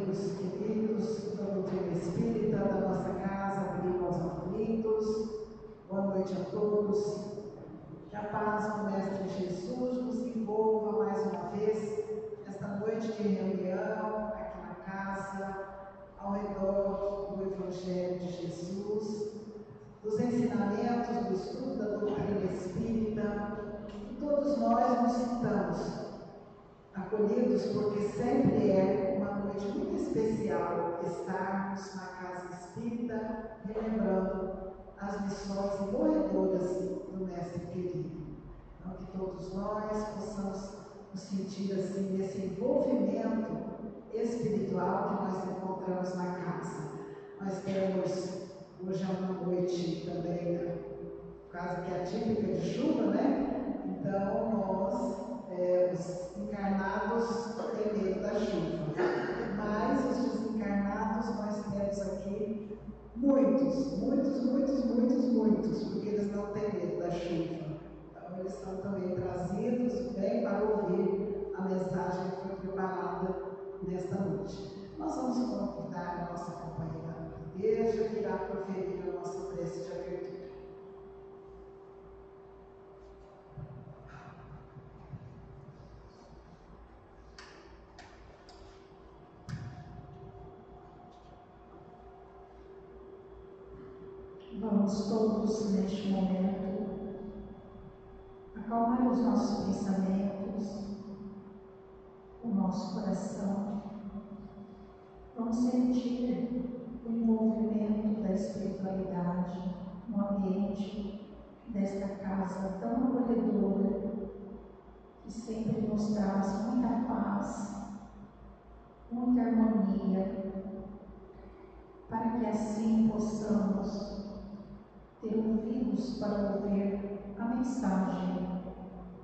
amigos queridos da doutrina espírita, da nossa casa, Abrigo aos Aflitos. Boa noite a todos. Que a paz do Mestre Jesus nos envolva mais uma vez nesta noite de reunião aqui na casa, ao redor do Evangelho de Jesus, dos ensinamentos, do estudo da doutrina espírita. E todos nós nos sintamos acolhidos, porque sempre é uma noite muito especial estarmos na casa espírita, relembrando as lições morredoras do Mestre querido. Então, que todos nós possamos nos sentir assim, nesse envolvimento espiritual que nós encontramos na casa. Nós temos hoje uma noite também, né, quase que atípica de chuva, né? Então, nós, os encarnados, têm medo da chuva. Mas os desencarnados nós temos aqui muitos, porque eles não têm medo da chuva. Então, eles são também trazidos bem para ouvir a mensagem que foi preparada nesta noite. Nós vamos convidar a nossa companheira de igreja que irá proferir a nossa prece de abertura. Vamos todos, neste momento, acalmar os nossos pensamentos, o nosso coração. Vamos sentir o envolvimento da espiritualidade no ambiente desta casa tão acolhedora, que sempre nos traz muita paz, muita harmonia, para que assim possamos ter ouvidos para ouvir a mensagem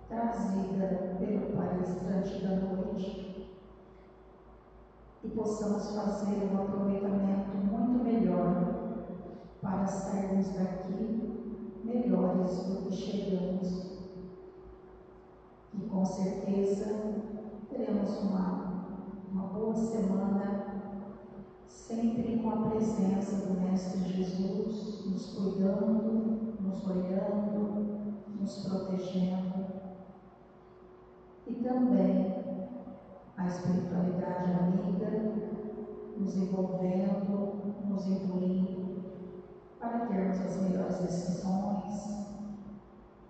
trazida pelo palestrante da noite e possamos fazer um aproveitamento muito melhor para sairmos daqui melhores do que chegamos. E com certeza teremos uma boa semana, sempre com a presença do Mestre Jesus, nos cuidando, nos olhando, nos protegendo. E também a espiritualidade amiga, nos envolvendo, nos incluindo, para termos as melhores decisões,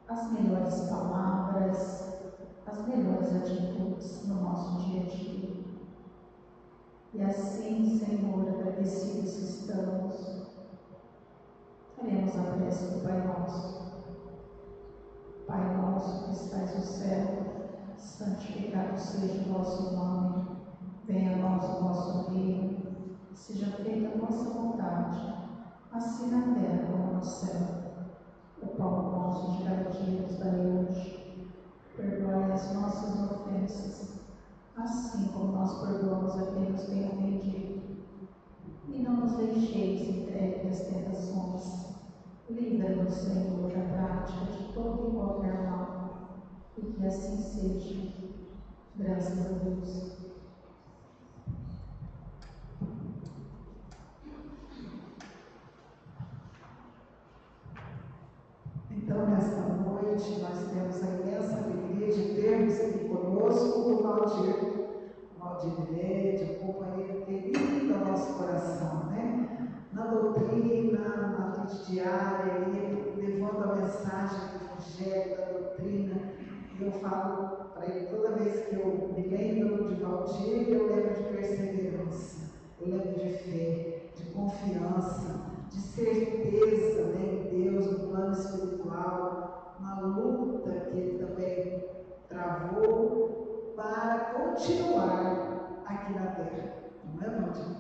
as melhores palavras, as melhores atitudes no nosso dia a dia. E assim, Senhor, agradecidos estamos, faremos a prece do Pai Nosso. Pai nosso que estais no céu, santificado seja o vosso nome. Venha a nós o vosso reino, seja feita a vossa vontade, assim na terra como no céu. O pão nosso de cada dia nos dai hoje. Perdoai as nossas ofensas, assim como nós perdoamos a quem nos tem ofendido. E não nos deixeis entregue às tentações. Livra-nos, Senhor, da prática de todo e qualquer mal. E que assim seja. Graças a Deus. Então, nesta noite, nós temos a imensa alegria de termos aqui conosco o Valdir Neide, um companheiro querido do nosso coração, né? Na doutrina, na vida diária, ele levando a mensagem do Evangelho, da doutrina. E eu falo para ele, toda vez que eu me lembro de Valdir, eu lembro de perseverança, eu lembro de fé, de confiança, de certeza, né, em Deus, no plano espiritual, na luta que ele também travou para continuar aqui na Terra, não é, Valdir?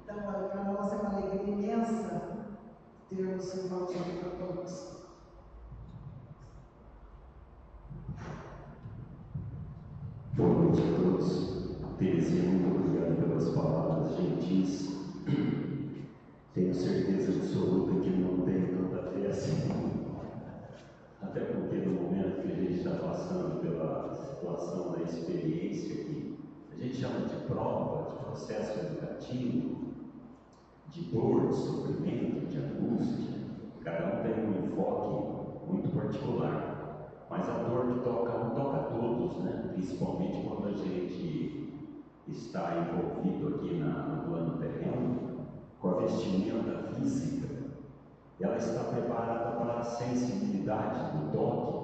Então, olha, para nós é uma alegria imensa termos o Valdir para todos. Boa noite a todos. Terezinha, muito obrigado pelas palavras gentis. Tenho certeza absoluta que não tem tanta fé assim. Até porque no momento que a gente está passando pela situação da experiência que a gente chama de prova, de processo educativo, castigo, de dor, de sofrimento, de angústia. Cada um tem um enfoque muito particular, mas a dor que toca um toca a todos, né? Principalmente quando a gente está envolvido aqui no plano terreno, com a vestimenta física. Ela está preparada para a sensibilidade do toque,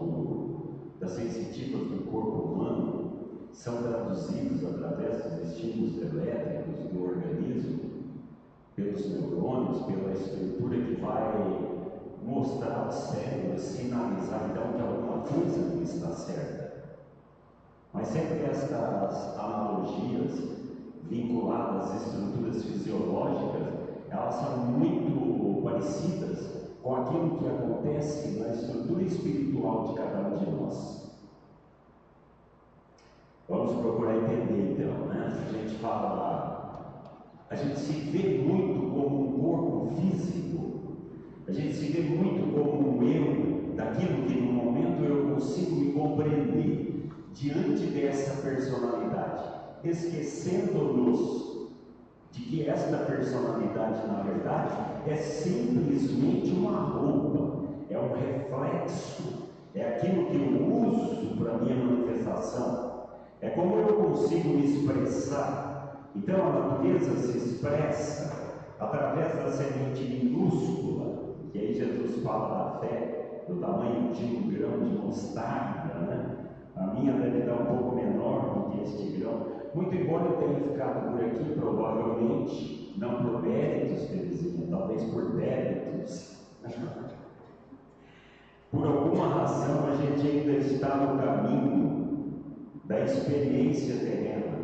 das sensitivas do corpo humano, são traduzidos através dos estímulos elétricos do organismo, pelos neurônios, pela estrutura que vai mostrar ao cérebro, sinalizar então que alguma coisa não está certa. Mas sempre estas analogias vinculadas às estruturas fisiológicas, elas são muito parecidas com aquilo que acontece na estrutura espiritual de cada um de nós. Vamos procurar entender então, né? A gente fala, a gente se vê muito como um corpo físico, a gente se vê muito como um eu, daquilo que no momento eu consigo me compreender diante dessa personalidade, esquecendo-nos de que esta personalidade, na verdade, é simplesmente uma roupa, é um reflexo, é aquilo que eu uso para a minha manifestação. É como eu consigo me expressar. Então a natureza se expressa através da semente minúscula, que aí Jesus fala da fé, do tamanho de um grão de mostarda, né? A minha deve estar um pouco menor do que este grão, muito embora eu tenha ficado por aqui, provavelmente, não por méritos, Terezinha, talvez por débitos. Por alguma razão a gente ainda está no caminho da experiência terrena,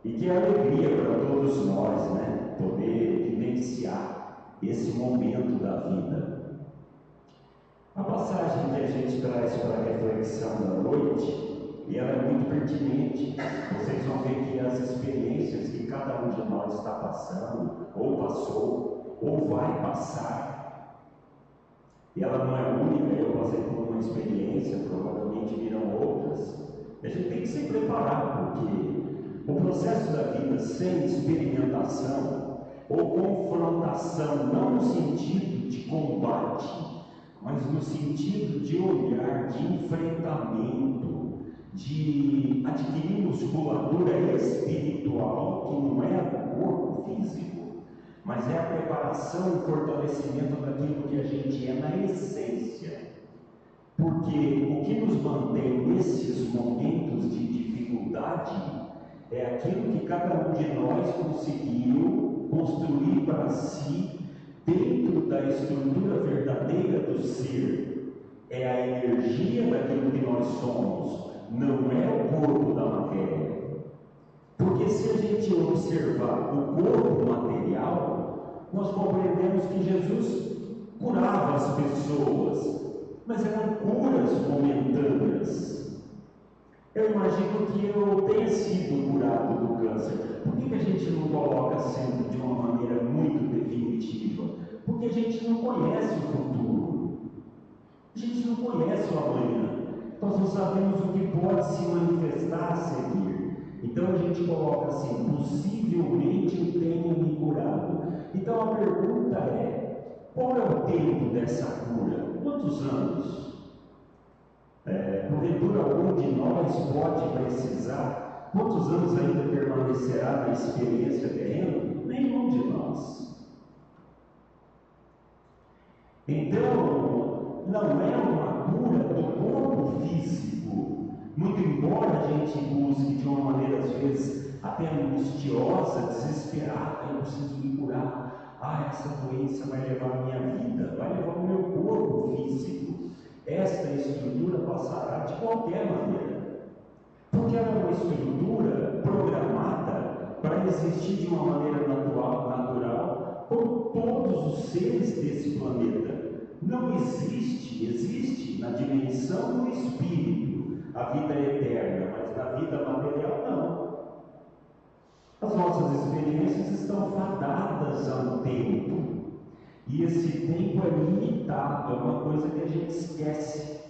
e que é alegria para todos nós, né? Poder vivenciar esse momento da vida. A passagem que a gente traz para a reflexão da noite, e ela é muito pertinente. Vocês vão ver que as experiências que cada um de nós está passando, ou passou, ou vai passar, e ela não é única. Eu passei por uma experiência, provavelmente virão outras. A gente tem que se preparar, porque o processo da vida sem experimentação ou confrontação, não no sentido de combate, mas no sentido de olhar, de enfrentamento, de adquirir musculatura espiritual, que não é o corpo físico, mas é a preparação e fortalecimento daquilo que a gente é na essência. Porque o que nos mantém nesses momentos de dificuldade é aquilo que cada um de nós conseguiu construir para si dentro da estrutura verdadeira do ser. É a energia daquilo que nós somos, não é o corpo da matéria. Porque se a gente observar o corpo material, nós compreendemos que Jesus curava as pessoas, mas eram curas momentâneas. Eu imagino que eu tenha sido curado do câncer. Por que a gente não coloca sempre de uma maneira muito definitiva? Porque a gente não conhece o futuro. A gente não conhece o amanhã. Nós não sabemos o que pode se manifestar a seguir. Então a gente coloca assim, possivelmente eu tenha me curado. Então a pergunta é, qual é o tempo dessa cura? Quantos anos? Porventura algum de nós pode precisar? Quantos anos ainda permanecerá na experiência terrena? Nenhum de nós. Então, não é uma cura do corpo físico, muito embora a gente busque de uma maneira às vezes até angustiosa, desesperada, eu preciso me curar. Essa doença vai levar a minha vida, vai levar o meu corpo físico. Esta estrutura passará de qualquer maneira, porque ela é uma estrutura programada para existir de uma maneira natural como todos os seres desse planeta. Não existe na dimensão do espírito a vida eterna, mas na vida material não. As nossas experiências estão fadadas a um tempo. E esse tempo é limitado, é uma coisa que a gente esquece.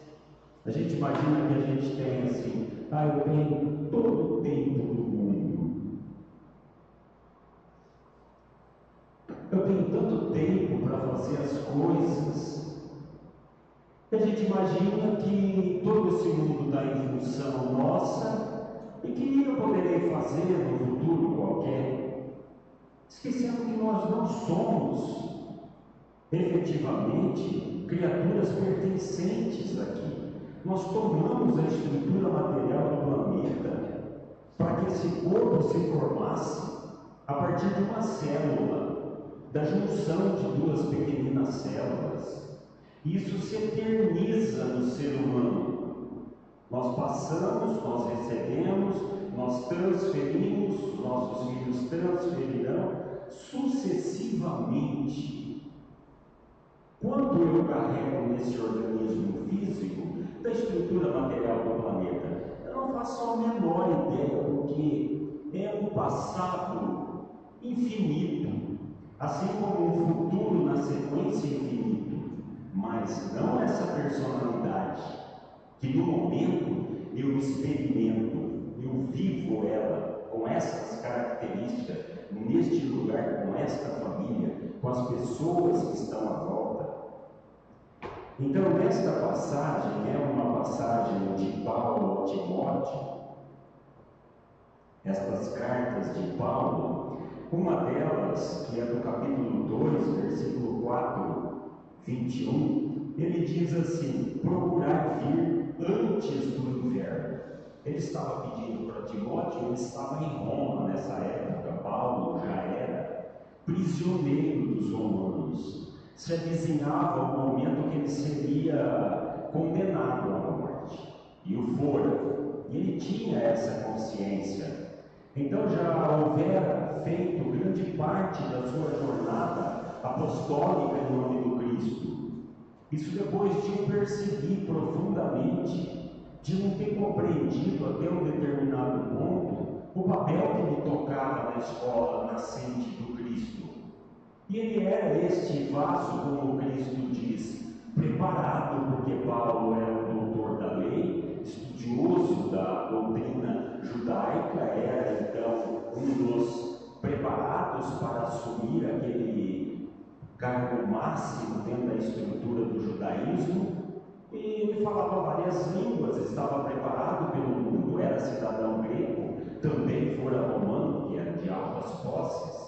A gente imagina que a gente tem assim, eu tenho todo o tempo do mundo. eu tenho tanto tempo para fazer as coisas. E a gente imagina que todo esse mundo está em função nossa e que eu poderei fazer no futuro qualquer, esquecendo que nós não somos efetivamente criaturas pertencentes aqui. Nós tomamos a estrutura material do planeta para que esse corpo se formasse a partir de uma célula, da junção de duas pequeninas células. Isso se eterniza no ser humano. Nós passamos, nós recebemos, nós transferimos, nossos filhos transferirão sucessivamente. Quanto eu carrego nesse organismo físico da estrutura material do planeta? Eu não faço a menor ideia, porque é um passado infinito, assim como um futuro na sequência infinito, mas não essa personalidade, que no momento eu experimento, eu vivo ela com essas características, neste lugar, com esta família, com as pessoas que estão à volta. Então, esta passagem é uma passagem de Paulo ao Timóteo. Estas cartas de Paulo, uma delas, que é do capítulo 2, versículo 4, 21, ele diz assim: procurar vir antes do inverno. Ele estava pedindo para Timóteo, ele estava em Roma nessa época. Paulo já era prisioneiro dos romanos. Se avizinhava o momento que ele seria condenado à morte, e o fora. E ele tinha essa consciência. Então já houvera feito grande parte da sua jornada apostólica em nome do Cristo. Isso depois de eu perceber profundamente, de não ter compreendido até um determinado ponto o papel que me tocava na escola nascente do Cristo. E ele era este vaso, como Cristo diz, preparado, porque Paulo era o doutor da lei, estudioso da doutrina judaica, era então um dos preparados para assumir aquele cargo máximo dentro da estrutura do judaísmo. E ele falava várias línguas, estava preparado pelo mundo, era cidadão grego, também fora romano, que era de altas posses.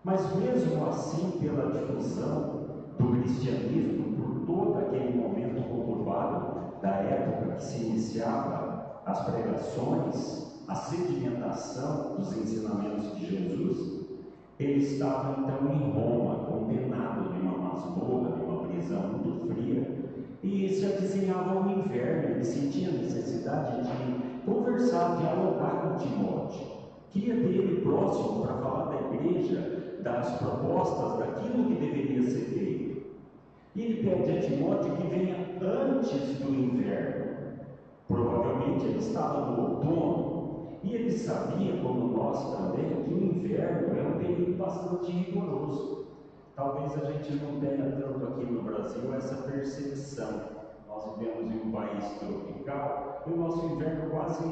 Mas mesmo assim, pela difusão do cristianismo, por todo aquele momento conturbado da época que se iniciava as pregações, a sedimentação dos ensinamentos de Jesus, ele estava então em Roma, condenado em uma masmorra, em uma prisão muito fria, e se avizinhava o inverno. Ele sentia necessidade de conversar, dialogar com Timóteo, queria ter ele próximo para falar da igreja, das propostas, daquilo que deveria ser feito. E ele pede a Timóteo que venha antes do inverno. Provavelmente ele estava no outono, e ele sabia, como nós também, que o inverno é um período bastante rigoroso. Talvez a gente não tenha tanto aqui no Brasil essa percepção. Nós vivemos em um país tropical e o nosso inverno quase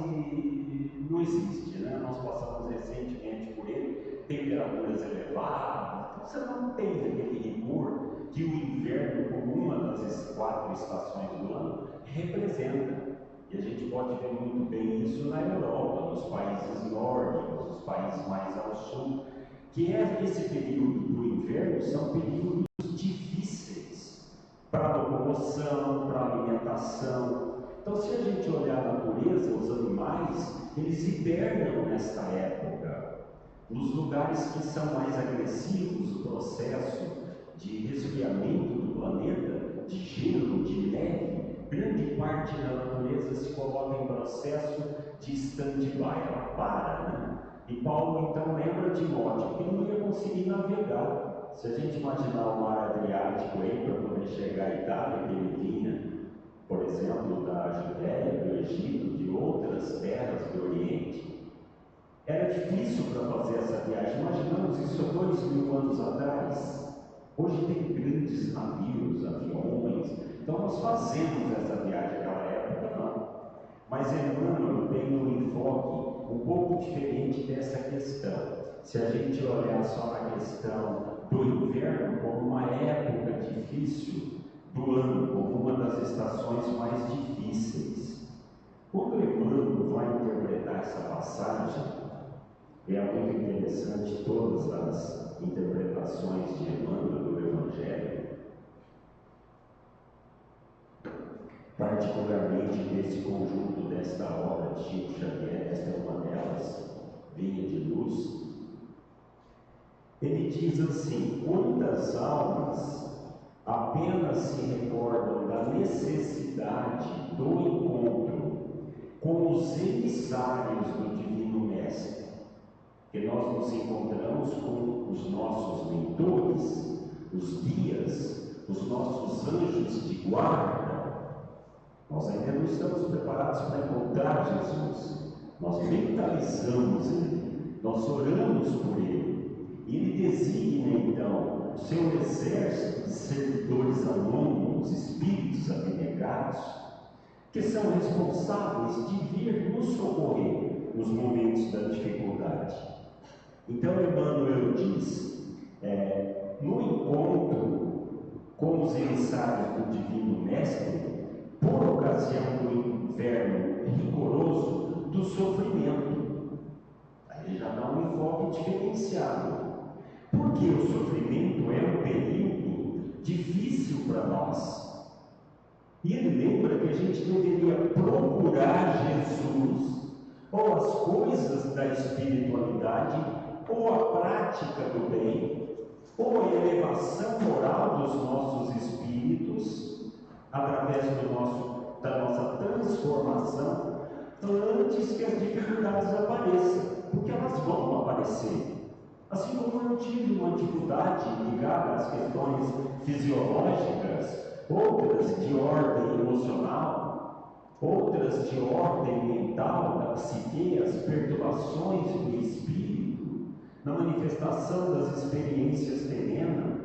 não existe, né? Nós passamos recentemente por ele, temperaturas elevadas, então você não tem aquele rigor que o inverno, como uma das 4 estações do ano, representa. E a gente pode ver muito bem isso na Europa, nos países nórdicos, os países mais ao sul, que esse período do inverno são períodos difíceis para a locomoção, para a alimentação. Então, se a gente olhar a natureza, os animais, eles hibernam nesta época. Nos lugares que são mais agressivos, o processo de resfriamento do planeta, de gelo, de neve, grande parte da natureza se coloca em processo de stand-by, ela para, né? E Paulo então lembra Timóteo que não ia conseguir navegar. Se a gente imaginar o mar Adriático aí para poder chegar à Itália, que ele vinha, por exemplo, da Judéia, do Egito, de outras terras do Oriente, era difícil para fazer essa viagem. Imaginamos isso há 2000 anos atrás. Hoje tem grandes navios, aviões, então nós fazemos essa viagem. Naquela época não. Mas Emmanuel tem um enfoque um pouco diferente dessa questão. se a gente olhar só na questão do inverno como uma época difícil do ano, como uma das estações mais difíceis. Quando Emmanuel vai interpretar essa passagem, é muito interessante todas as interpretações de Emmanuel do Evangelho, particularmente desse conjunto desta obra de Chico Xavier, esta é uma delas, Vinha de Luz. Ele diz assim: quantas almas apenas se recordam da necessidade do encontro com os emissários do Divino Mestre, que nós nos encontramos com os nossos mentores, os guias, os nossos anjos de guarda. Nós ainda não estamos preparados para encontrar Jesus. Nós mentalizamos Ele, nós oramos por Ele. E Ele designa então o seu exército de servidores anônimos, espíritos abnegados, que são responsáveis de vir nos socorrer nos momentos da dificuldade. Então Emmanuel diz, no encontro com os emissários do Divino Mestre, por ocasião do inverno rigoroso, do sofrimento. Aí ele já dá um enfoque diferenciado. Porque o sofrimento é um período difícil para nós. E ele lembra que a gente deveria procurar Jesus, ou as coisas da espiritualidade, ou a prática do bem, ou a elevação moral dos nossos espíritos, através da nossa transformação, antes que as dificuldades apareçam, porque elas vão aparecer. Assim como eu tive uma dificuldade ligada às questões fisiológicas, outras de ordem emocional, outras de ordem mental, da psique, as perturbações do espírito, na manifestação das experiências terrenas,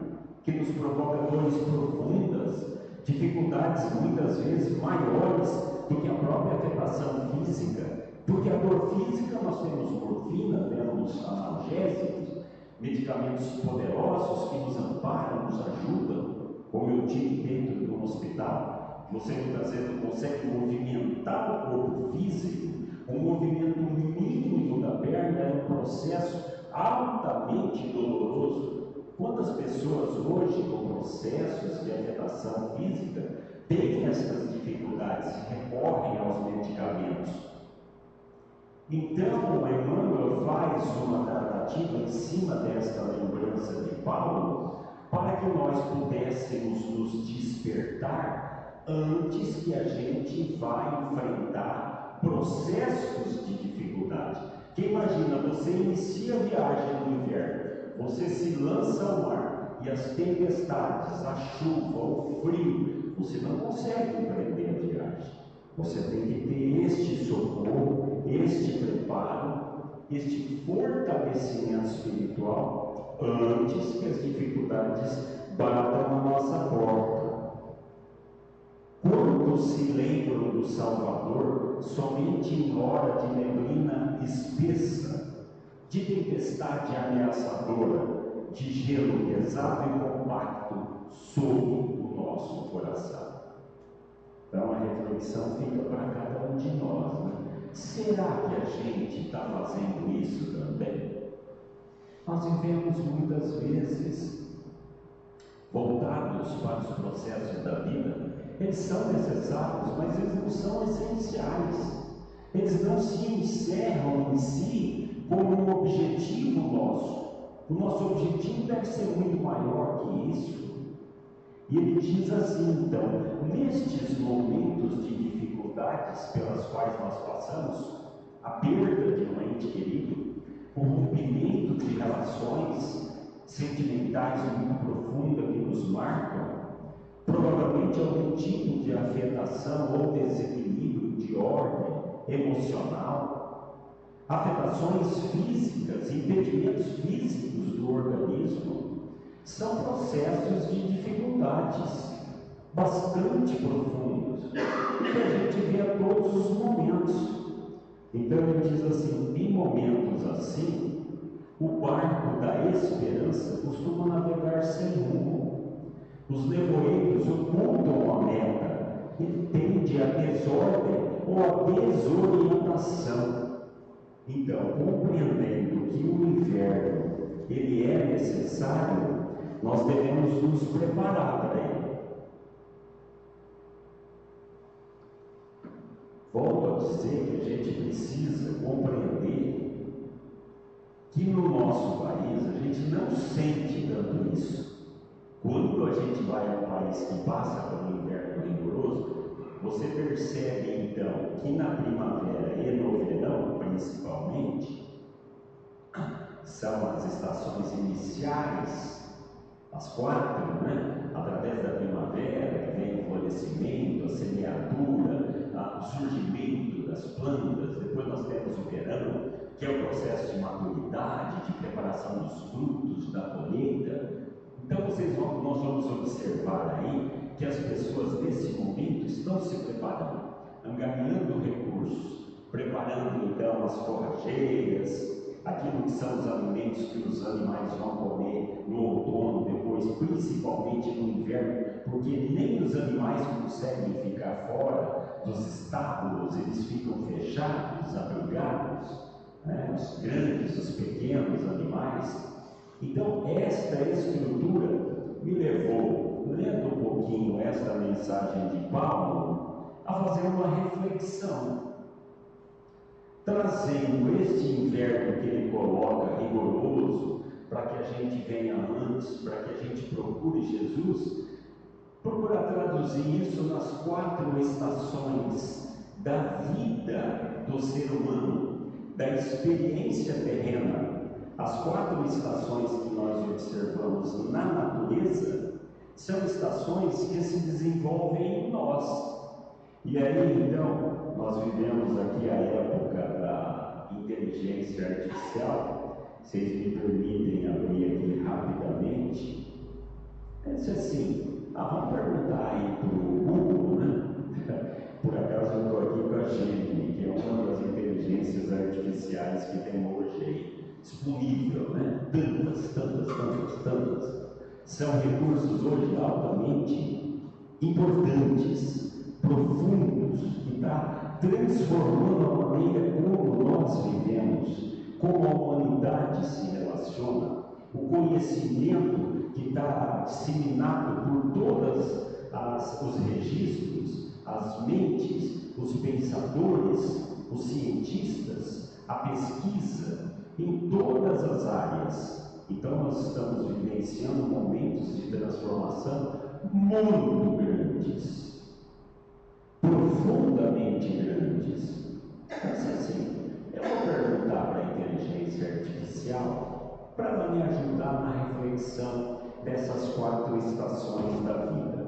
que nos provoca dores profundas, dificuldades muitas vezes maiores do que a própria afetação física, porque a dor física nós temos morfina, temos analgésicos, medicamentos poderosos que nos amparam, nos ajudam, como eu tive dentro de um hospital. Você muitas vezes não consegue movimentar o corpo físico, o movimento mínimo da perna é um processo altamente doloroso. Quantas pessoas hoje com processos de afetação física têm essas dificuldades, recorrem aos medicamentos? Então, Emmanuel faz uma tratativa em cima desta lembrança de Paulo, para que nós pudéssemos nos despertar antes que a gente vá enfrentar processos de dificuldade. Que imagina, você inicia a viagem no inverno, você se lança ao mar e as tempestades, a chuva, o frio, você não consegue empreender a viagem. Você tem que ter este socorro, este preparo, este fortalecimento espiritual antes que as dificuldades batam na nossa porta. Quando se lembram do Salvador, somente em hora de neblina espessa, de tempestade ameaçadora, de gelo pesado e compacto sobre o nosso coração. Então a reflexão fica para cada um de nós, né? Será que a gente está fazendo isso também? Nós vivemos muitas vezes voltados para os processos da vida. Eles são necessários, mas eles não são essenciais. Eles não se encerram em si como um objetivo nosso. O nosso objetivo deve ser muito maior que isso. E ele diz assim, então, nestes momentos de dificuldades pelas quais nós passamos, a perda de um ente querido, o rompimento de relações sentimentais muito profundas que nos marcam, provavelmente algum tipo de afetação ou desequilíbrio de ordem emocional, afetações físicas, impedimentos físicos do organismo, são processos de dificuldades bastante profundos, que a gente vê a todos os momentos. Então ele diz assim, em momentos assim, O barco da esperança costuma navegar sem rumo. Os nevoeiros ocultam a meta, ele tende a desordem ou a desorientação. Então, compreendendo que o inverno ele é necessário, nós devemos nos preparar para ele. Volto a dizer que a gente precisa compreender que no nosso país a gente não sente tanto isso. Quando a gente vai a um país que passa por um inverno rigoroso, você percebe então que na primavera e no verão, principalmente, são as estações iniciais, as 4, né? Através da primavera, que vem o florescimento, a semeadura, o surgimento das plantas. Depois nós temos o verão, que é o processo de maturidade, de preparação dos frutos, da colheita. Então nós vamos observar aí que as pessoas nesse momento estão se preparando, angariando recursos, preparando então as forrageiras, aquilo que são os alimentos que os animais vão comer no outono, depois principalmente no inverno, porque nem os animais conseguem ficar fora dos estábulos, eles ficam fechados, abrigados, né? Os grandes, os pequenos animais. Então esta estrutura me levou, lendo um pouquinho esta mensagem de Paulo, a fazer uma reflexão, trazendo este inverno que ele coloca rigoroso, para que a gente venha antes, para que a gente procure Jesus, procurar traduzir isso nas 4 estações da vida do ser humano, da experiência terrena. As 4 estações que nós observamos na natureza são estações que se desenvolvem em nós. E aí, então, nós vivemos aqui a época da inteligência artificial. Vocês me permitem abrir aqui rapidamente. Pense assim, vamos perguntar aí para o Google, né? Por acaso eu estou aqui com a Gemini, que é uma das inteligências artificiais que tem hoje aí disponível, né? Tantas. São recursos hoje altamente importantes, profundos, que está transformando a maneira como nós vivemos, como a humanidade se relaciona, o conhecimento que está disseminado por todos os registros, as mentes, os pensadores, os cientistas, a pesquisa, em todas as áreas. Então nós estamos vivenciando momentos de transformação muito grandes, profundamente grandes. Mas assim, eu vou perguntar para a inteligência artificial para me ajudar na reflexão dessas 4 estações da vida.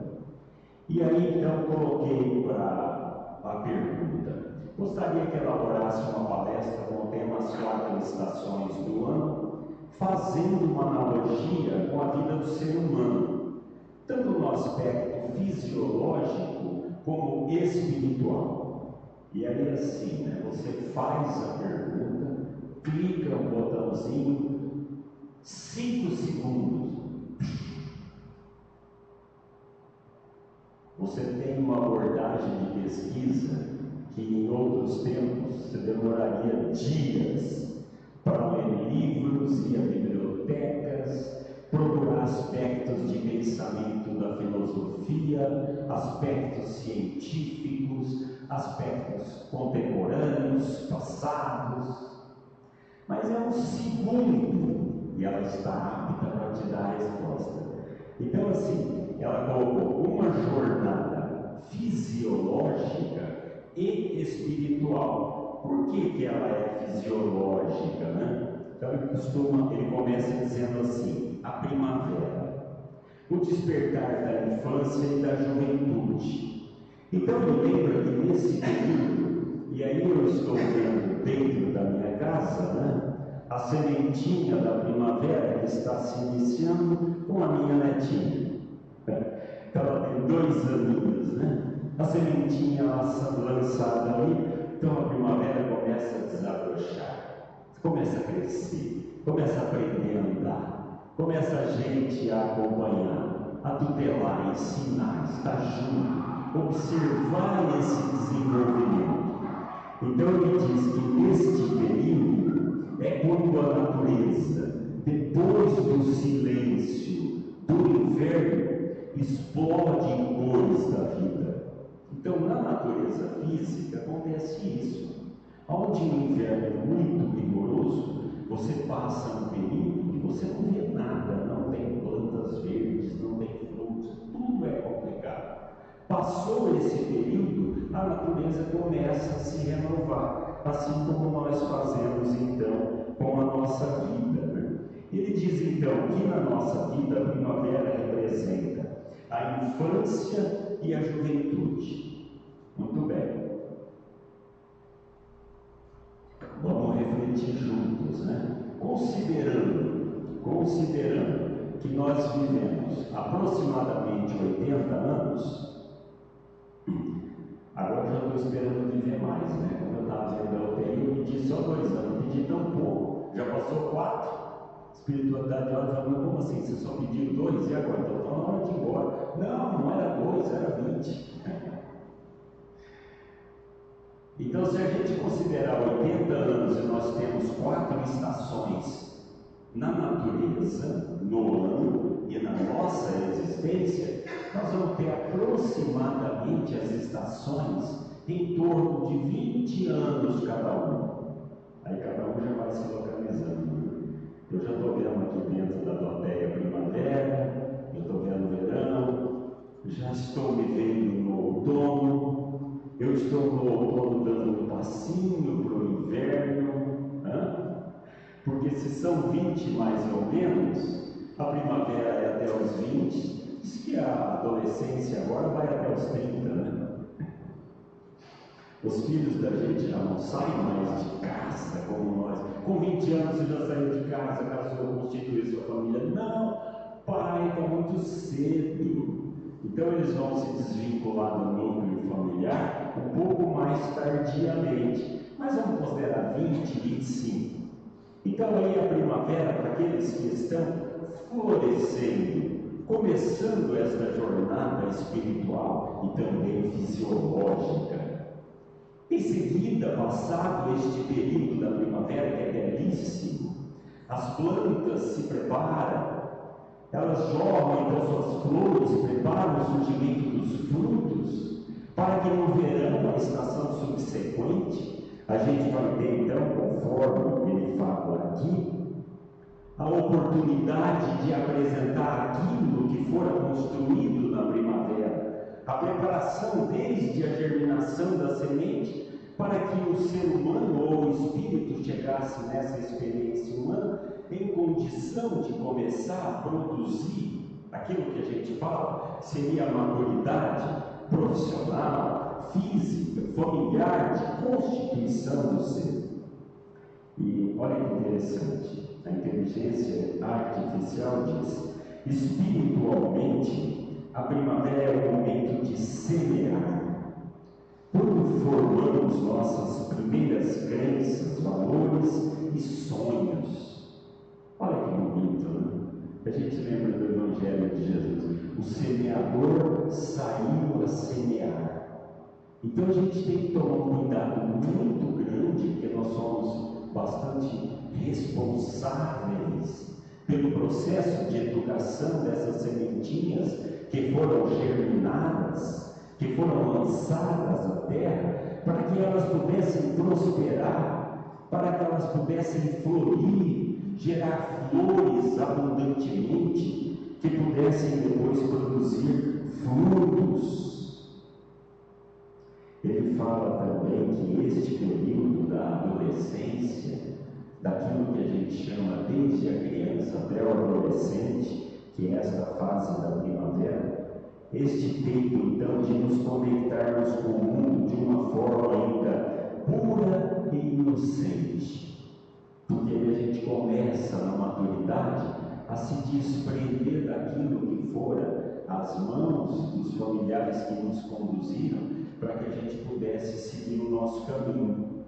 E aí então coloquei para a pergunta. Gostaria que elaborasse uma palestra com o tema As 4 Estações do Ano, fazendo uma analogia com a vida do ser humano, tanto no aspecto fisiológico como espiritual. E aí assim, né, você faz a pergunta, clica no botãozinho, 5 segundos, você tem uma abordagem de pesquisa que em outros tempos você demoraria dias para ler livros, ir a bibliotecas, procurar aspectos de pensamento da filosofia, aspectos científicos, aspectos contemporâneos, passados. Mas é um segundo e ela está apta para te dar a resposta. Então assim, ela colocou uma jornada fisiológica e espiritual. Por que ela é fisiológica, né? Então ele começa dizendo assim: a primavera, o despertar da infância e da juventude. Então me lembra que nesse período, e aí eu estou vendo dentro da minha casa, né, a sementinha da primavera que está se iniciando com a minha netinha. Ela tem 2 aninhos, né? A sementinha lançada ali, então a primavera começa a desabrochar, começa a crescer. começa a aprender a andar, começa a gente a acompanhar, a tutelar, ensinar, estar junto, observar esse desenvolvimento. Então ele diz que neste período é quando a natureza, depois do silêncio, do inverno, explode em cores da vida. Então na natureza física acontece isso. Onde o inverno é muito rigoroso, você passa um período e você não vê nada, não tem plantas verdes, não tem frutos, tudo é complicado. Passou esse período, a natureza começa a se renovar, assim como nós fazemos então com a nossa vida, né? Ele diz então que na nossa vida a primavera representa a infância e a juventude. Muito bem. Vamos refletir juntos, né? Considerando que nós vivemos aproximadamente 80 anos, agora já estou esperando viver mais, né? Quando eu estava vendo a UTI, eu pedi só 2 anos, pedi tão pouco, já passou 4. Espiritualidade olha e fala, como assim? Você só pediu 2 e agora? Então está na hora de ir embora. Não era 2, era 20. Então, se a gente considerar 80 anos e nós temos 4 estações na natureza, no ano e na nossa existência, nós vamos ter aproximadamente as estações em torno de 20 anos cada um. Aí cada um já vai se localizando. Eu já estou vendo aqui dentro da doteia primavera, eu estou vendo verão, já estou me vendo no outono. Eu estou no outono dando um passinho para o inverno, porque se são 20 mais ou menos, a primavera é até os 20, diz que a adolescência agora vai até os 30, né? Os filhos da gente já não saem mais de casa como nós. Com 20 anos você já saiu de casa, casou, constituiu sua família. Não, pai, está muito cedo. Então eles vão se desvincular do núcleo familiar um pouco mais tardiamente, mas vamos considerar 20, 25. Então aí a primavera, para aqueles que estão florescendo, começando esta jornada espiritual e também fisiológica. Em seguida, passado este período da primavera, que é belíssimo, as plantas se preparam, elas jorram então suas flores, preparam o surgimento dos frutos, para que no verão, a estação subsequente, a gente vai ter então, conforme ele fala aqui, a oportunidade de apresentar aquilo que fora construído na primavera, a preparação desde a germinação da semente, para que o ser humano ou o espírito chegasse nessa experiência humana em condição de começar a produzir aquilo que a gente fala, seria a maturidade profissional, física, familiar, de constituição do ser. E olha que interessante, a inteligência artificial diz, espiritualmente, a primavera é o momento de semear. Quando formamos nossas primeiras crenças, valores e sonhos. Olha que bonito, né? A gente lembra do Evangelho de Jesus. O semeador saiu a semear. Então a gente tem que tomar um cuidado muito grande, porque nós somos bastante responsáveis pelo processo de educação dessas sementinhas que foram germinadas, que foram lançadas à terra, para que elas pudessem prosperar, para que elas pudessem florir, gerar flores abundantemente, que pudessem depois produzir frutos. Ele fala também que este período da adolescência, daquilo que a gente chama desde a criança até o adolescente, que é esta fase da primavera, este tempo então de nos conectarmos com o mundo de uma forma ainda pura e inocente, porque aí a gente começa na maturidade a se desprender daquilo que fora as mãos dos familiares que nos conduziram, para que a gente pudesse seguir o nosso caminho.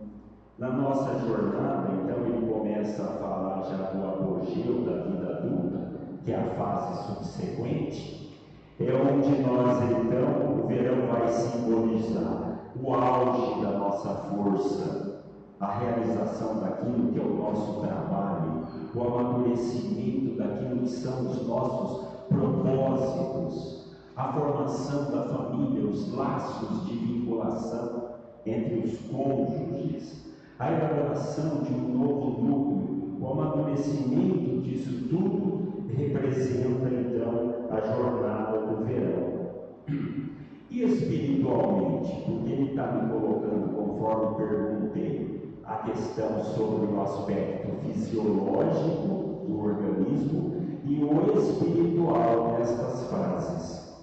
Na nossa jornada, então, ele começa a falar já do apogeu da vida adulta, que é a fase subsequente, é onde nós, então, o verão vai simbolizar o auge da nossa força, a realização daquilo que é o nosso trabalho, o amadurecimento daquilo que são os nossos propósitos, a formação da família, os laços de vinculação entre os cônjuges, a elaboração de um novo núcleo, o amadurecimento disso tudo representa então a jornada do verão. E espiritualmente, porque ele está me colocando, conforme perguntei, a questão sobre o aspecto fisiológico do organismo e o espiritual nestas fases.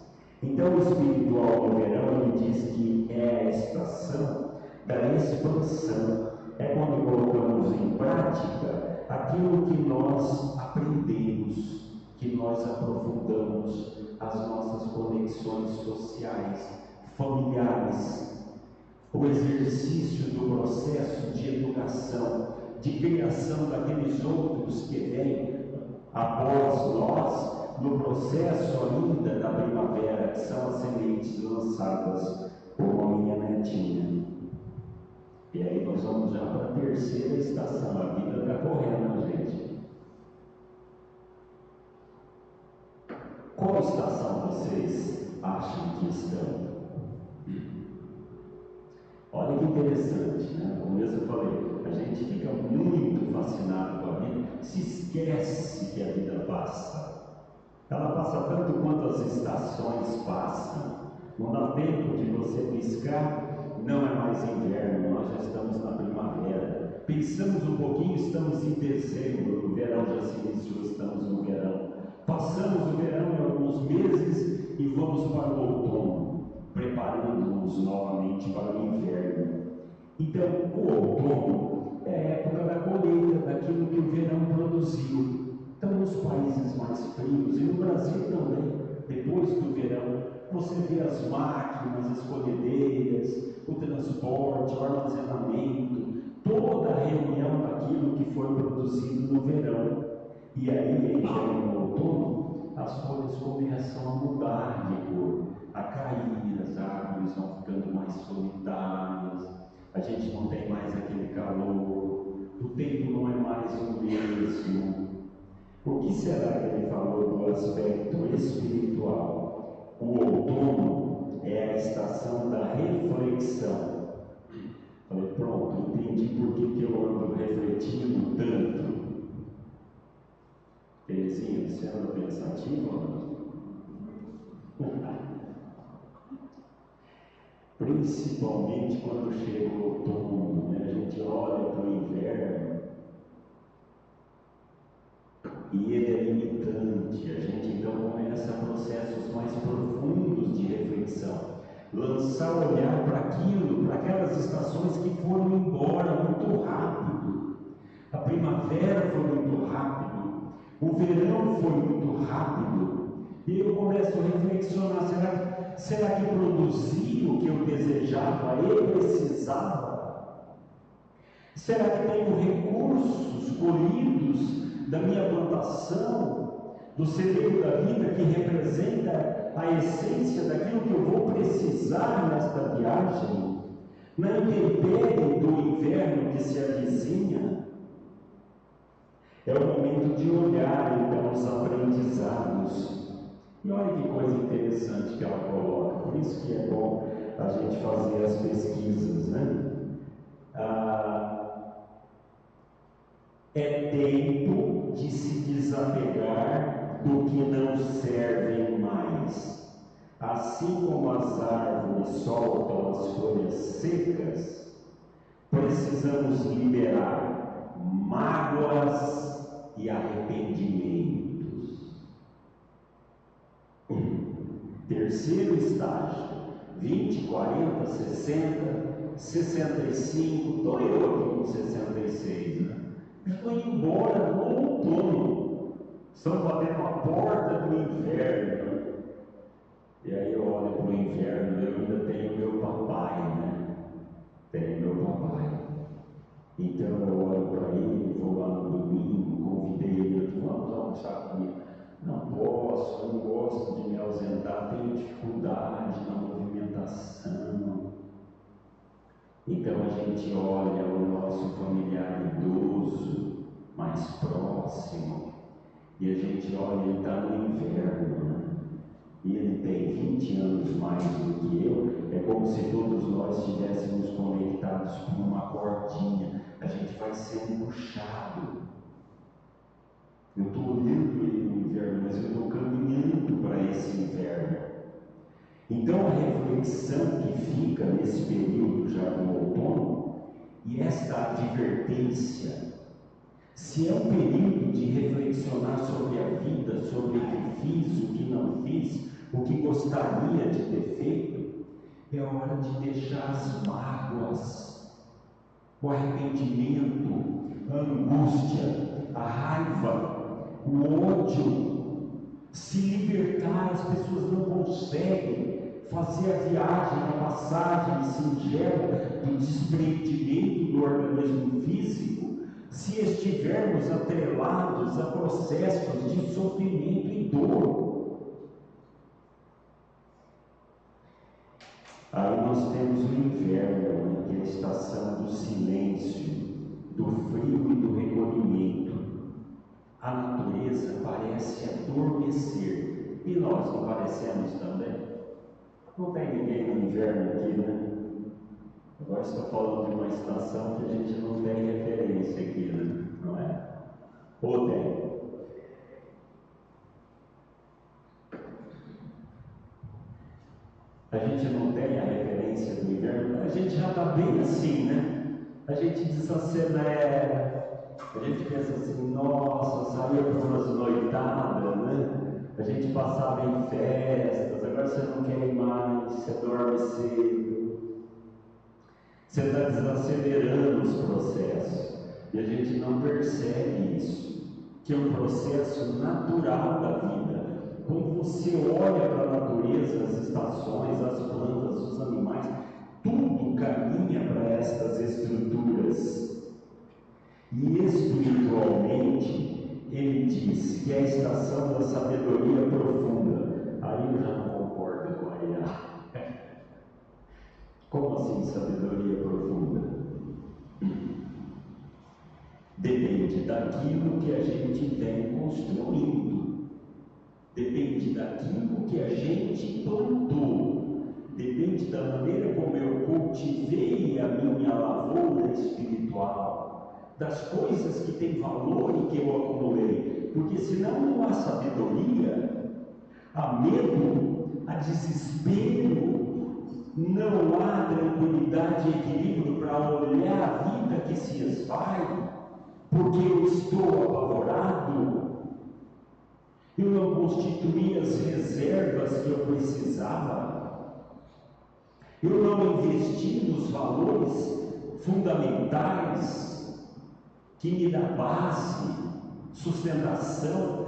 Então, o espiritual no verão, ele diz que é a estação da expansão, é quando colocamos em prática aquilo que nós aprendemos, que nós aprofundamos as nossas conexões sociais, familiares, o exercício do processo de educação, de criação daqueles outros que vêm após nós, no processo ainda da primavera, que são as sementes lançadas por a minha netinha. E aí nós vamos já para a terceira estação, a vida está correndo, gente. Qual estação vocês acham que estão? Olha que interessante, né? Como eu falei, a gente fica muito fascinado com a vida, se esquece que a vida passa. Ela passa tanto quanto as estações passam. Não dá tempo de você piscar. Não é mais inverno, nós já estamos na primavera. Pensamos um pouquinho, estamos em dezembro, o verão já se iniciou, estamos no verão. Passamos o verão em alguns meses e vamos para o outono, preparando-nos novamente para o inverno. Então, o outono é a época da colheita, daquilo que o verão produziu. Então, nos países mais frios, e no Brasil também, depois do verão, você vê as máquinas, as colhedeiras, o transporte, o armazenamento, toda a reunião daquilo que foi produzido no verão. E aí, no outono, as folhas começam a mudar de cor, a cair, as árvores vão ficando mais solitárias, a gente não tem mais aquele calor, o tempo não é mais o mesmo. O que será que ele falou do aspecto espiritual? O outono é a estação da reflexão. Falei, pronto, entendi por que eu ando refletindo tanto. Terezinha, você anda pensativa? Principalmente quando chega o outono, né? A gente olha para o inverno e ele é limitante. A gente então começa processos mais profundos de reflexão, lançar o olhar para aquilo, para aquelas estações que foram embora muito rápido. A primavera foi muito rápido, o verão foi muito rápido, e eu começo a reflexionar: será que produzi o que eu desejava e precisava? Será que tenho recursos colhidos da minha plantação, do celeiro da vida, que representa a essência daquilo que eu vou precisar nesta viagem, na intempérie do inverno que se avizinha? É o momento de olhar então os aprendizados. E olha que coisa interessante que ela coloca, por isso que é bom a gente fazer as pesquisas, né? É tempo de se desapegar do que não serve mais. Assim como as árvores soltam as folhas secas, precisamos liberar mágoas e arrependimentos. Terceiro estágio: 20, 40, 60, 65, estou eu aqui com 66, né? Estou indo embora no outono, estamos batendo a porta do inverno. E aí eu olho para o inverno, eu ainda tenho meu papai, né? Tenho meu papai. Então eu olho para ele, vou lá no domingo, convidei ele, vamos almoçar comigo. Não posso, não gosto de me ausentar, tenho dificuldade na movimentação. Então a gente olha o nosso familiar idoso mais próximo e a gente olha, ele está no inverno, né? E ele tem 20 anos mais do que eu, é como se todos nós estivéssemos conectados por uma cordinha, a gente vai sendo puxado. Eu estou olhando ele no inverno, mas eu estou caminhando para esse inverno. Então a reflexão que fica nesse período já do outono, e esta advertência, se é um período de reflexionar sobre a vida, sobre o que fiz, o que não fiz, o que gostaria de ter feito, é hora de deixar as mágoas, o arrependimento, a angústia, a raiva, o ódio, se libertar. As pessoas não conseguem fazer a viagem, a passagem singela do desprendimento do organismo físico, se estivermos atrelados a processos de sofrimento e dor. Aí nós temos o inverno, que é a estação do silêncio, do frio e do recolhimento. A natureza parece adormecer, e nós não parecemos também? Não tem ninguém no inverno aqui, né? Agora estou falando de uma estação que a gente não tem referência aqui, né? Não é? Ou tem? A gente não tem a referência do inverno, a gente já está bem assim, né? A gente desacelera, a gente pensa assim, nossa, saía para umas noitadas, né? A gente passava em festas, agora você não quer ir mais, você dorme cedo. Você está desacelerando os processos, e a gente não percebe isso, que é um processo natural da vida. Quando você olha para a natureza, as estações, as plantas, os animais, tudo caminha para estas estruturas. E espiritualmente, ele diz que é a estação da sabedoria profunda. Aí eu já não concordo com a IA. Como assim sabedoria profunda? Depende daquilo que a gente vem construindo. Depende daquilo que a gente plantou, depende da maneira como eu cultivei a minha lavoura espiritual, das coisas que têm valor e que eu acumulei, porque senão não há sabedoria, há medo, há desespero, não há tranquilidade e equilíbrio para olhar a vida que se esvai, porque eu estou apavorado. Eu não constituí as reservas que eu precisava. Eu não investi nos valores fundamentais que me dão base, sustentação,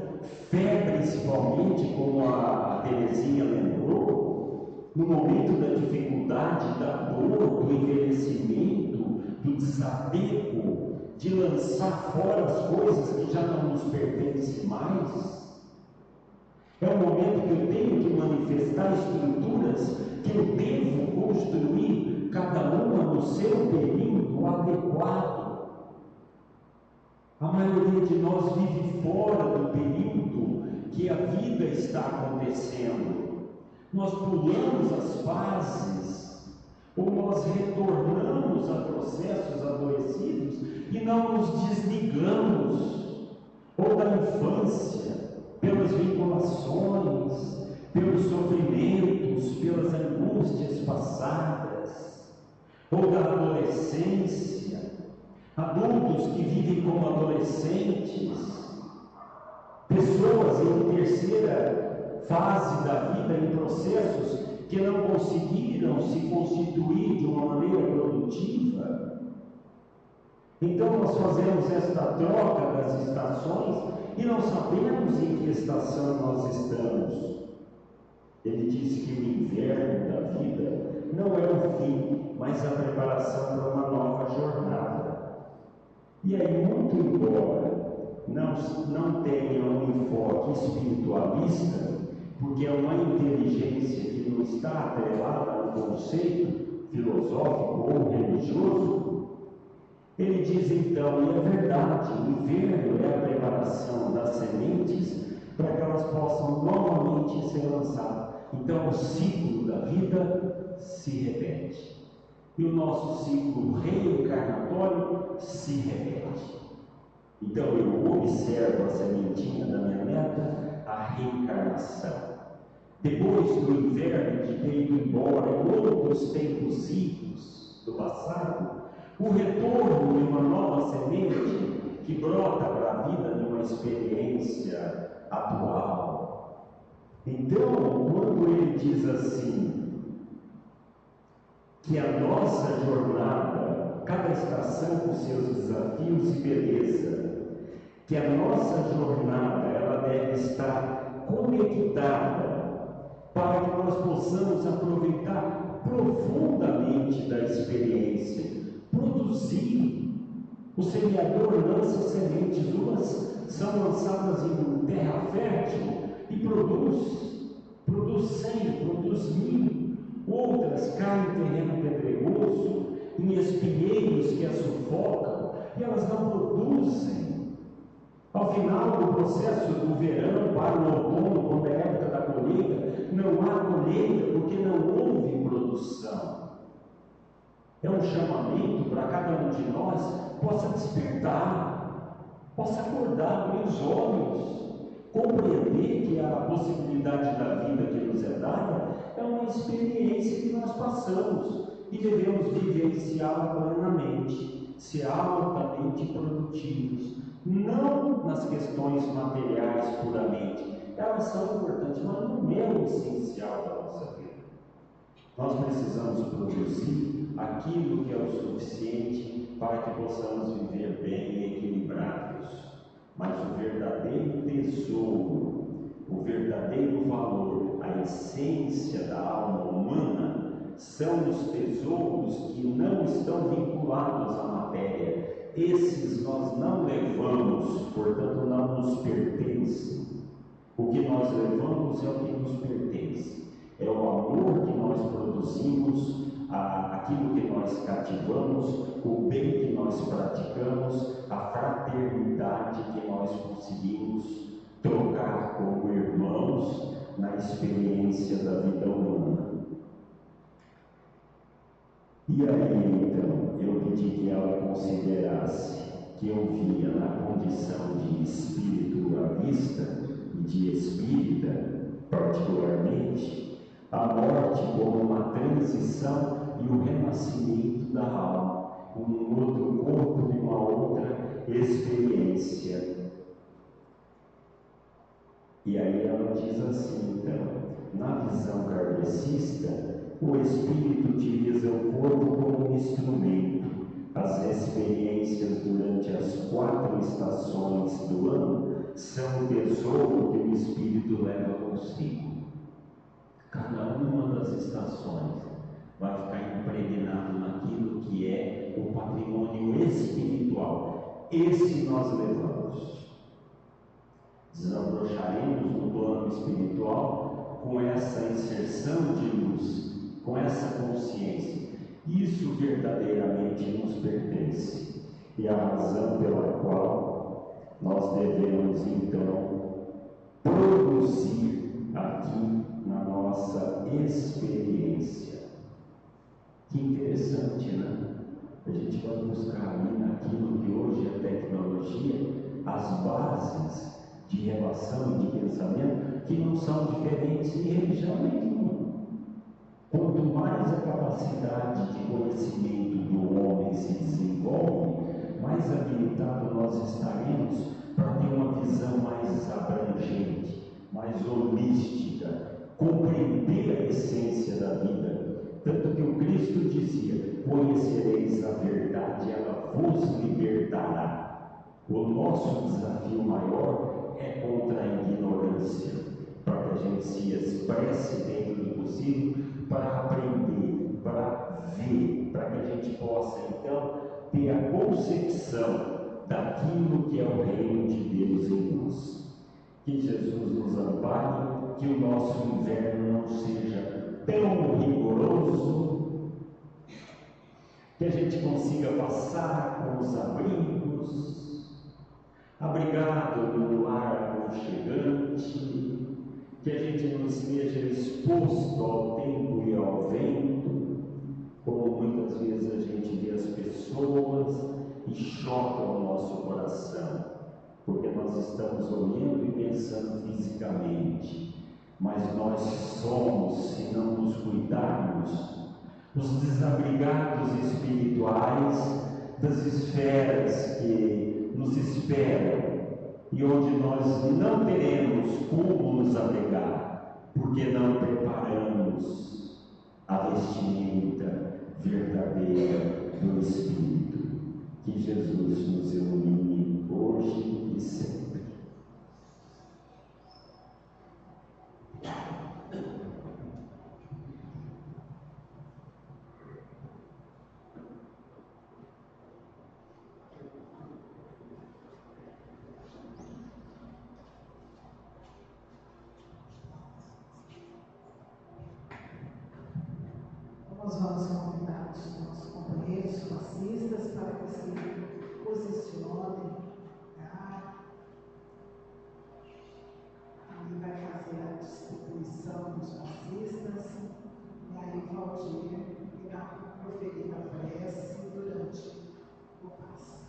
fé principalmente, como a Terezinha lembrou, no momento da dificuldade, da dor, do envelhecimento, do desapego, de lançar fora as coisas que já não nos pertencem mais. É o momento que eu tenho que manifestar estruturas que eu devo construir, cada uma no seu período adequado. A maioria de nós vive fora do período que a vida está acontecendo. Nós pulamos as fases, ou nós retornamos a processos adoecidos e não nos desligamos, ou da infância, pelas vinculações, pelos sofrimentos, pelas angústias passadas, ou da adolescência, adultos que vivem como adolescentes, pessoas em terceira fase da vida, em processos que não conseguiram se constituir de uma maneira produtiva. Então nós fazemos esta troca das estações e não sabemos em que estação nós estamos. Ele disse que o inverno da vida não é o fim, mas a preparação para uma nova jornada. E aí, muito embora não tenha um enfoque espiritualista, porque é uma inteligência que não está atrelada a um conceito filosófico ou religioso, ele diz então, e é verdade, o inverno é a preparação das sementes para que elas possam novamente ser lançadas. Então o ciclo da vida se repete. E o nosso ciclo reencarnatório se repete. Então eu observo a sementinha da minha neta, a reencarnação. Depois do inverno de ter ido embora em outros tempos ricos do passado, o retorno de uma nova semente que brota para a vida de uma experiência atual. Então, quando ele diz assim, que a nossa jornada, cada estação com seus desafios e beleza, que a nossa jornada ela deve estar conectada para que nós possamos aproveitar profundamente da experiência, produzir. O semeador lança sementes, umas são lançadas em terra fértil e produz 100, produz 1000, outras caem em terreno pedregoso, em espinheiros que as sufocam, e elas não produzem. Ao final do processo do verão para o outono, quando é época da colheita, não há colheita porque não houve produção. É um chamamento para cada um de nós possa despertar, possa acordar, abrir os olhos, compreender que a possibilidade da vida que nos é dada é uma experiência que nós passamos e devemos vivenciá-la plenamente, ser altamente produtivos. Não nas questões materiais puramente, elas são importantes, mas não é o essencial da nossa vida. Nós precisamos produzir aquilo que é o suficiente para que possamos viver bem e equilibrados. Mas o verdadeiro tesouro, o verdadeiro valor, a essência da alma humana, são os tesouros que não estão vinculados à matéria. Esses nós não levamos, portanto não nos pertencem. O que nós levamos é o que nos pertence. É o amor que nós produzimos, aquilo que nós cativamos, o bem que nós praticamos, a fraternidade que nós conseguimos trocar como irmãos na experiência da vida humana. E aí, então, eu pedi que ela considerasse que eu via na condição de espiritualista e de espírita, particularmente, a morte como uma transição e o renascimento da alma, um outro corpo de uma outra experiência. E aí ela diz assim, então, na visão kardecista, o espírito utiliza o corpo como um instrumento. As experiências durante as 4 estações do ano são o tesouro que o espírito leva consigo. Cada uma das estações vai ficar impregnado naquilo que é o patrimônio espiritual. Esse nós levamos. Desabrocharemos no plano espiritual com essa inserção de luz, com essa consciência. Isso verdadeiramente nos pertence. E a razão pela qual nós devemos então produzir aqui na nossa experiência. Que interessante, né? A gente vai buscar ali naquilo que hoje é tecnologia, as bases de relação e de pensamento que não são diferentes de religião nenhuma. Quanto mais a capacidade de conhecimento do homem se desenvolve, mais habilitado nós estaremos para ter uma visão mais abrangente, mais holística, compreender a essência da vida. Tanto que o Cristo dizia: conhecereis a verdade, ela vos libertará. O nosso desafio maior é contra a ignorância, para que a gente se expresse dentro do possível, para aprender, para ver, para que a gente possa então ter a concepção daquilo que é o reino de Deus em nós. Que Jesus nos ampare, que o nosso inverno não seja tão rigoroso, que a gente consiga passar com os abrigos, abrigado no lar aconchegante, que a gente não esteja exposto ao tempo e ao vento, como muitas vezes a gente vê as pessoas e choca o nosso coração, porque nós estamos olhando e pensando fisicamente, mas nós somos, se não nos cuidarmos, os desabrigados espirituais das esferas que nos esperam e onde nós não teremos como nos abrigar, porque não preparamos a vestimenta verdadeira do Espírito. Que Jesus nos ilumine hoje e sempre. Nós vamos convidar os nossos companheiros passistas para que se posicionem. Tá? Aí vai fazer a distribuição dos passistas, e aí o Valdir irá proferir a prece durante o passe.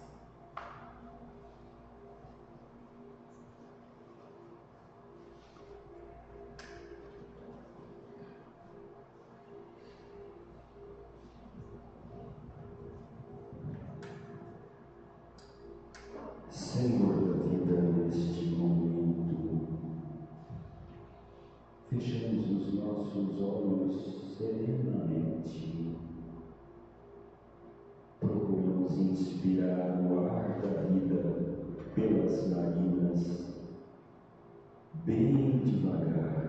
Senhor da vida, neste momento, fechamos os nossos olhos serenamente, procuramos inspirar o ar da vida pelas narinas, bem devagar,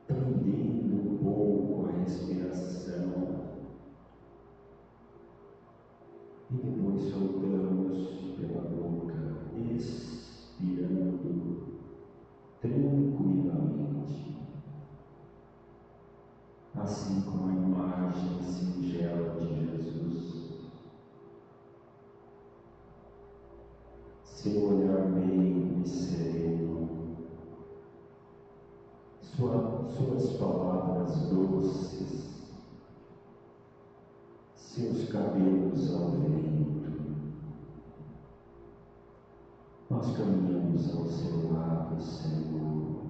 prendendo um pouco a respiração. E depois soltamos pela boca, expirando tranquilamente, assim como a imagem singela de Jesus. Seu olhar meigo e sereno, suas palavras doces, seus cabelos ao vento. Nós caminhamos ao seu lado, Senhor.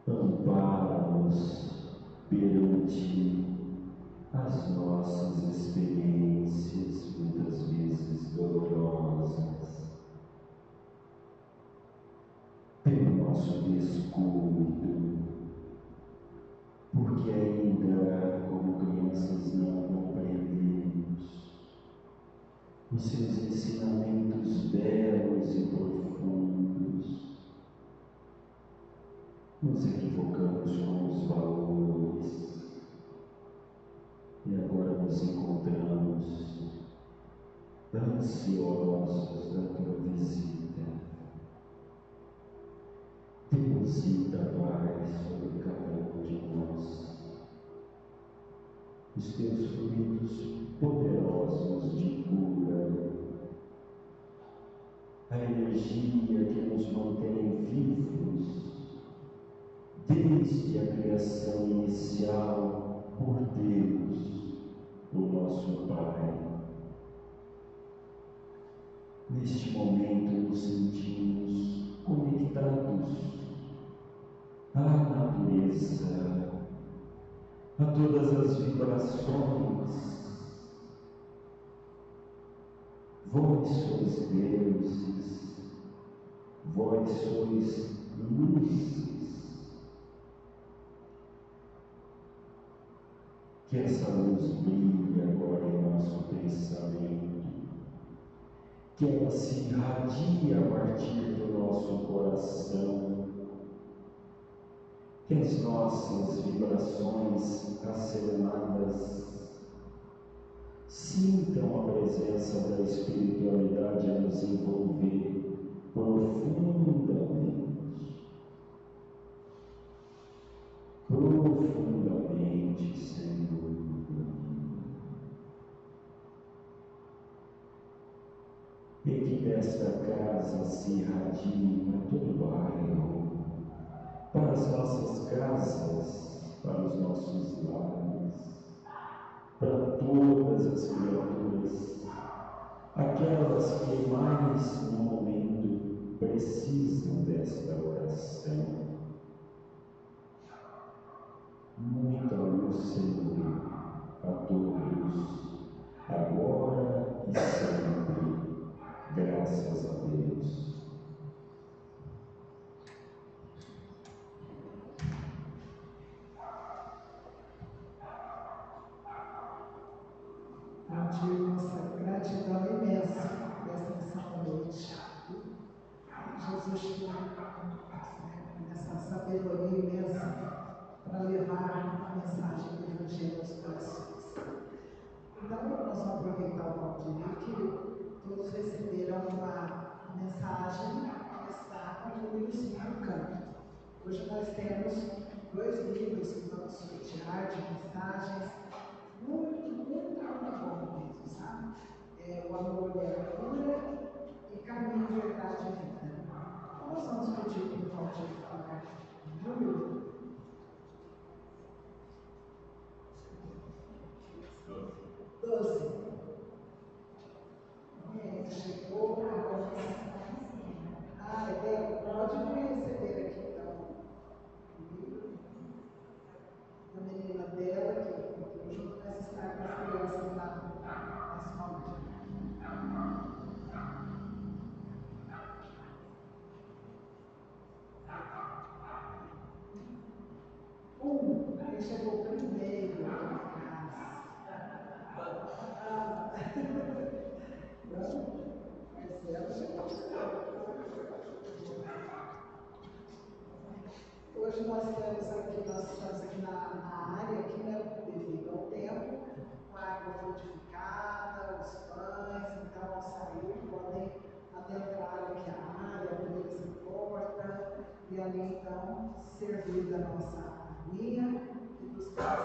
Ampara-nos perante as nossas experiências, muitas vezes dolorosas, pelo nosso descuido, porque ainda, como crianças, não compreendemos os seus ensinamentos belos e profundos. Nos equivocamos com os valores e agora nos encontramos ansiosos da tua visita. Deposita, Pai, sobre cada um de nós os teus frutos poderosos de cura, a energia que nos mantém vivos desde a criação inicial por Deus, o nosso Pai. Neste momento nos sentimos conectados à natureza, a todas as vibrações. Vós sois deuses, vós sois luzes. Que essa luz brilhe agora em nosso pensamento, que ela se irradie a partir do nosso coração, que as nossas vibrações aceleradas Sintam a presença da espiritualidade a nos envolver profundamente. Profundamente, Senhor. E que desta casa se irradie para todo o bairro, para as nossas casas, para os nossos lares, para todas as criaturas, aquelas que mais no momento precisam desta oração. Muita luz, Senhor, a todos, agora e sempre. Graças a Deus. Rendir nossa gratidão imensa nessa noite. Jesus, nessa sabedoria imensa para levar a mensagem do Evangelho aos corações. Então, nós vamos aproveitar o Valdir, que todos receberam uma mensagem que está com o livro do canto. Hoje nós temos 2 livros que vamos sortear de mensagens muito bom mesmo, sabe? O Amor e a Cura e Caminho, Verdade e Vida. Então, nós vamos pedir para o Valdir falar do livro. 12. Chegou agora. Pode vir receber aqui então. A menina dela, que junto com essa estar com as crianças lá na escola. Ele chegou primeiro na casa. Hoje nós estamos aqui na área, aqui, né, devido ao tempo, com a água fortificada, os pães, então ao sair podem adentrar aqui a área, abrir essa porta e ali então servir da nossa aguinha e buscar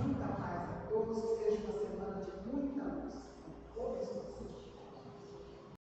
muita paz a todos, que seja uma semana de muita luz a todos vocês.